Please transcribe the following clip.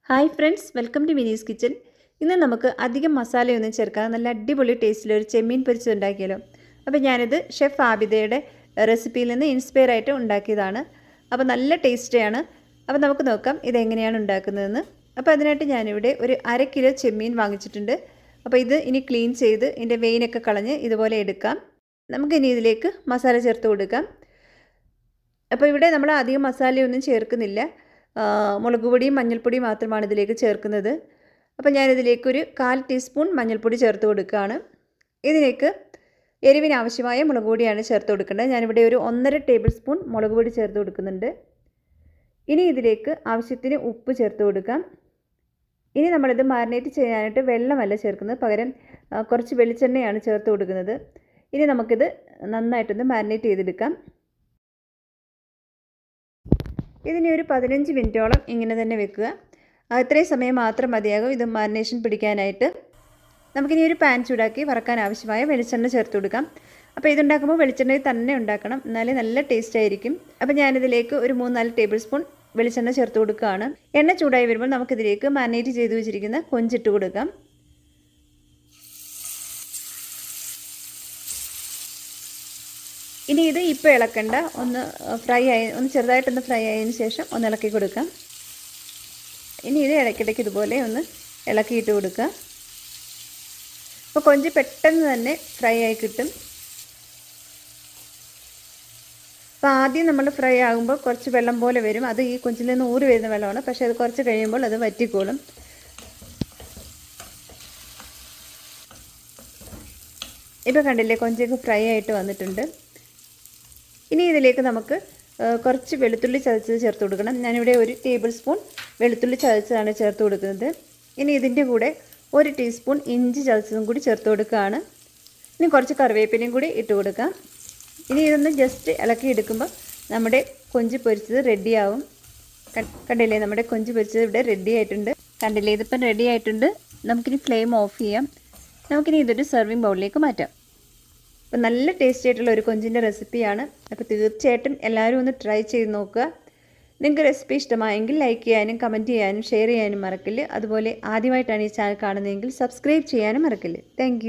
Hi friends, welcome to Mini's kitchen. ഇന്ന് നമുക്ക് അധികം മസാലയൊന്നും ചേർക്കാതെ നല്ല അടിപൊളി ടേസ്റ്റിലൊരു ചെമ്മീൻ പൊരിച്ചത് ഉണ്ടാക്കിയാലോ. അപ്പോൾ ഞാനിത് ഷെഫ് ആബിദയുടെ റെസിപ്പിയിൽ നിന്ന് ഇൻസ്പയർ ആയിട്ട് ഉണ്ടാക്കിയതാണ്. അപ്പോൾ നല്ല ടേസ്റ്റിയാണ്. അപ്പോൾ നമുക്ക് നോക്കാം ഇതെങ്ങനെയാണ് ഉണ്ടാക്കുന്നതെന്ന്. അപ്പോൾ അതിനായിട്ട് ഞാനിവിടെ ഒരു 1/2 കിലോ ചെമ്മീൻ വാങ്ങിച്ചിട്ടുണ്ട്. അപ്പോൾ ഇത് ഇനി ക്ലീൻ ചെയ്ത് ഇതിൻ്റെ വെയിനൊക്കെ കളഞ്ഞ് ഇതുപോലെ എടുക്കാം. നമുക്കിനി ഇതിലേക്ക് മസാല ചേർത്ത് കൊടുക്കാം. അപ്പോൾ ഇവിടെ നമ്മൾ അധികം മസാലയൊന്നും ചേർക്കുന്നില്ല. മുളക് പൊടിയും മഞ്ഞൾപ്പൊടിയും മാത്രമാണ് ഇതിലേക്ക് ചേർക്കുന്നത്. അപ്പോൾ ഞാനിതിലേക്കൊരു 1/4 ടീസ്പൂൺ മഞ്ഞൾപ്പൊടി ചേർത്ത് കൊടുക്കുകയാണ്. ഇതിലേക്ക് എരിവിന് ആവശ്യമായ മുളക് പൊടിയാണ് ചേർത്ത് കൊടുക്കേണ്ടത്. ഞാനിവിടെ ഒരു 1.5 ടേബിൾ സ്പൂൺ മുളക് പൊടി ചേർത്ത് കൊടുക്കുന്നുണ്ട്. ഇനി ഇതിലേക്ക് ആവശ്യത്തിന് ഉപ്പ് ചേർത്ത് കൊടുക്കാം. ഇനി നമ്മളിത് മാരിനേറ്റ് ചെയ്യാനായിട്ട് വെള്ളമല്ല ചേർക്കുന്നത്, പകരം കുറച്ച് വെളിച്ചെണ്ണയാണ് ചേർത്ത് കൊടുക്കുന്നത്. ഇനി നമുക്കിത് നന്നായിട്ടൊന്ന് മാരിനേറ്റ് ചെയ്തെടുക്കാം. ഇതിനെ ഒരു 15 മിനിറ്റോളം ഇങ്ങനെ തന്നെ വെക്കുക. ഇത്രയും സമയം മാത്രം മതിയാകും ഇത് മാരിനേഷൻ പിടിക്കാനായിട്ട്. നമുക്കിനി ഒരു പാൻ ചൂടാക്കി വറക്കാൻ ആവശ്യമായ വെളിച്ചെണ്ണ ചേർത്ത് കൊടുക്കാം. അപ്പോൾ ഇതുണ്ടാക്കുമ്പോൾ വെളിച്ചെണ്ണയിൽ തന്നെ ഉണ്ടാക്കണം, എന്നാലേ നല്ല ടേസ്റ്റ് ആയിരിക്കും. അപ്പോൾ ഞാനിതിലേക്ക് ഒരു 3-4 ടേബിൾ സ്പൂൺ വെളിച്ചെണ്ണ ചേർത്ത് കൊടുക്കുകയാണ്. എണ്ണ ചൂടായി വരുമ്പോൾ നമുക്കിതിലേക്ക് മാരിനേറ്റ് ചെയ്ത് വെച്ചിരിക്കുന്ന കൊഞ്ചിട്ട് കൊടുക്കാം. ഇനി ഇത് ഇപ്പോൾ ഇളക്കണ്ട, ഒന്ന് ചെറുതായിട്ടൊന്ന് ഫ്രൈ ആയതിനു ശേഷം ഒന്ന് ഇളക്കി കൊടുക്കാം. ഇനി ഇത് ഇടയ്ക്കിടയ്ക്ക് ഇതുപോലെ ഒന്ന് ഇളക്കിയിട്ട് കൊടുക്കുക. അപ്പോൾ കൊഞ്ച് പെട്ടെന്ന് തന്നെ ഫ്രൈ ആയി കിട്ടും. അപ്പോൾ ആദ്യം നമ്മൾ ഫ്രൈ ആകുമ്പോൾ കുറച്ച് വെള്ളം പോലെ വരും, അത് ഈ കൊഞ്ചിൽ നിന്ന് ഊറി വരുന്ന വെള്ളമാണ്. പക്ഷേ അത് കുറച്ച് കഴിയുമ്പോൾ അത് വറ്റിക്കോളും. ഇപ്പോൾ കണ്ടില്ലേ, കൊഞ്ചൊക്കെ ഫ്രൈ ആയിട്ട് വന്നിട്ടുണ്ട്. ഇനി ഇതിലേക്ക് നമുക്ക് കുറച്ച് വെളുത്തുള്ളി ചതച്ചത് ചേർത്ത് കൊടുക്കണം. ഞാനിവിടെ 1 ടേബിൾ സ്പൂൺ വെളുത്തുള്ളി ചതച്ചതാണ് ചേർത്ത് കൊടുക്കുന്നത്. ഇനി ഇതിൻ്റെ കൂടെ 1 ടീസ്പൂൺ ഇഞ്ചി ചതച്ചതും കൂടി ചേർത്ത് കൊടുക്കുകയാണ്. ഇനി കുറച്ച് കറിവേപ്പിലയും കൂടി ഇട്ട് കൊടുക്കാം. ഇനി ഇതൊന്ന് ജസ്റ്റ് ഇളക്കി എടുക്കുമ്പോൾ നമ്മുടെ കൊഞ്ച് പൊരിച്ചത് റെഡിയാവും. കണ്ടില്ലേ, നമ്മുടെ കൊഞ്ച് പൊരിച്ചത് ഇവിടെ റെഡി ആയിട്ടുണ്ട്. കണ്ടില്ലേ, ഇതിപ്പം റെഡി ആയിട്ടുണ്ട്. നമുക്കിനി ഫ്ലെയിം ഓഫ് ചെയ്യാം. നമുക്കിനി ഇതൊരു സെർവിങ് ബൗളിലേക്ക് മാറ്റാം. അപ്പോൾ നല്ല ടേസ്റ്റി ആയിട്ടുള്ള ഒരു കൊഞ്ചിൻ്റെ റെസിപ്പിയാണ്. അപ്പോൾ തീർച്ചയായിട്ടും എല്ലാവരും ഒന്ന് ട്രൈ ചെയ്ത് നോക്കുക. നിങ്ങൾക്ക് റെസിപ്പി ഇഷ്ടമായെങ്കിൽ ലൈക്ക് ചെയ്യാനും കമൻറ്റ് ചെയ്യാനും ഷെയർ ചെയ്യാനും മറക്കില്ല. അതുപോലെ ആദ്യമായിട്ടാണ് ഈ ചാനൽ കാണുന്നതെങ്കിൽ സബ്സ്ക്രൈബ് ചെയ്യാനും മറക്കില്ല. താങ്ക്